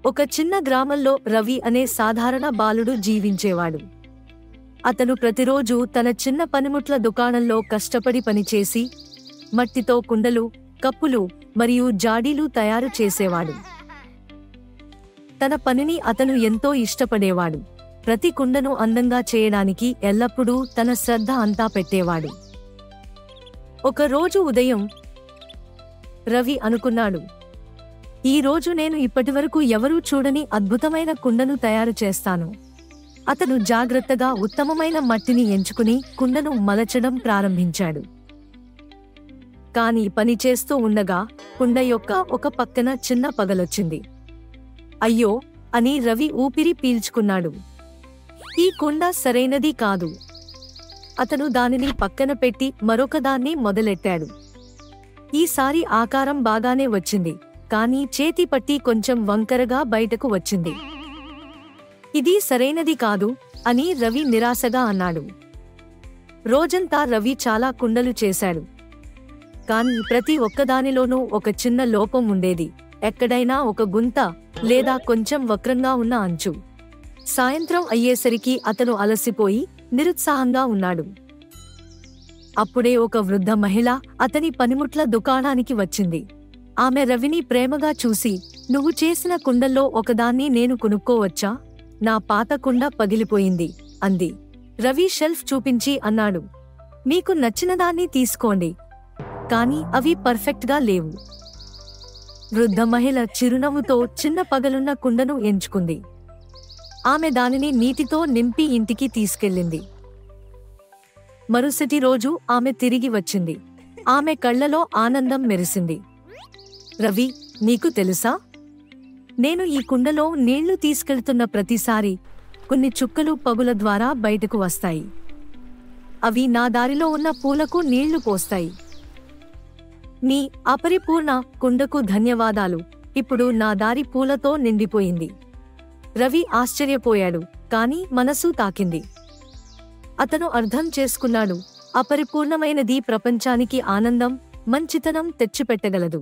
ఒక చిన్న గ్రామంలో రవి అనే సాధారణ బాలుడు జీవించేవాడు. అతను ప్రతిరోజూ తన చిన్న పనిముట్ల దుకాణంలో కష్టపడి పనిచేసి మట్టితో కుండలు, కప్పులు మరియు జాడీలు తయారు చేసేవాడు. తన పనిని అతను ఎంతో ఇష్టపడేవాడు. ప్రతి కుండను అందంగా చేయడానికి ఎల్లప్పుడూ తన శ్రద్ధ అంతా పెట్టేవాడు. ఒక రోజు ఉదయం రవి అనుకున్నాడు, ఈ రోజు నేను ఇప్పటివరకు ఎవరూ చూడని అద్భుతమైన కుండను తయారు చేస్తాను. అతను జాగ్రత్తగా ఉత్తమమైన మట్టిని ఎంచుకుని కుండను మలచడం ప్రారంభించాడు. కాని పని చేస్తూ ఉండగా కుండ యొక్క ఒక పక్కన చిన్న పగలొచ్చింది. అయ్యో అని రవి ఊపిరి పీల్చుకున్నాడు. ఈ కుండ సరైనది కాదు. అతను దానిని పక్కన పెట్టి మరొకదాన్ని మొదలెట్టాడు. ఈసారి ఆకారం బాగానే వచ్చింది, కానీ చేతి పట్టి కొంచెం వంకరగా బయటకు వచ్చింది. ఇది సరైనది కాదు అని రవి నిరాశగా అన్నాడు. రోజంతా రవి చాలా కుండలు చేశాడు, కానీ ప్రతి ఒక్కదానిలోనూ ఒక చిన్న లోపం ఉండేది. ఎక్కడైనా ఒక గుంత లేదా కొంచెం వక్రంగా ఉన్న అంచు. సాయంత్రం అయ్యేసరికి అతను అలసిపోయి నిరుత్సాహంగా ఉన్నాడు. అప్పుడే ఒక వృద్ధ మహిళ అతని పనిముట్ల దుకాణానికి వచ్చింది. ఆమె రవిని ప్రేమగా చూసి, నువ్వు చేసిన కుండల్లో ఒకదాన్ని నేను కొనుక్కోవచ్చా? నా పాత కుండ పగిలిపోయింది అంది. రవి షెల్ఫ్ చూపించి అన్నాడు, మీకు నచ్చినదాన్ని తీసుకోండి, కానీ అవి పర్ఫెక్ట్గా లేవు. వృద్ధ మహిళ చిరునవ్వుతో చిన్న పగలున్న కుండను ఎంచుకుంది. ఆమె దానిని నీటితో నింపి ఇంటికి తీసుకెళ్ళింది. మరుసటి రోజు ఆమె తిరిగి వచ్చింది. ఆమె కళ్లలో ఆనందం మెరిసింది. రవి, నీకు తెలుసా, నేను ఈ కుండలో నీళ్లు తీసుకెళ్తున్న ప్రతిసారి కొన్ని చుక్కలు పగుల ద్వారా బయటకు వస్తాయి. అవి నా దారిలో ఉన్న పూలకు నీళ్లు పోస్తాయి. నీ అపరిపూర్ణ కుండకు ధన్యవాదాలు. ఇప్పుడు నా దారి పూలతో నిండిపోయింది. రవి ఆశ్చర్యపోయాడు, కానీ మనసు తాకింది. అతను అర్థం చేసుకున్నాడు, అపరిపూర్ణమైనది ప్రపంచానికి ఆనందం, మంచితనం తెచ్చిపెట్టగలదు.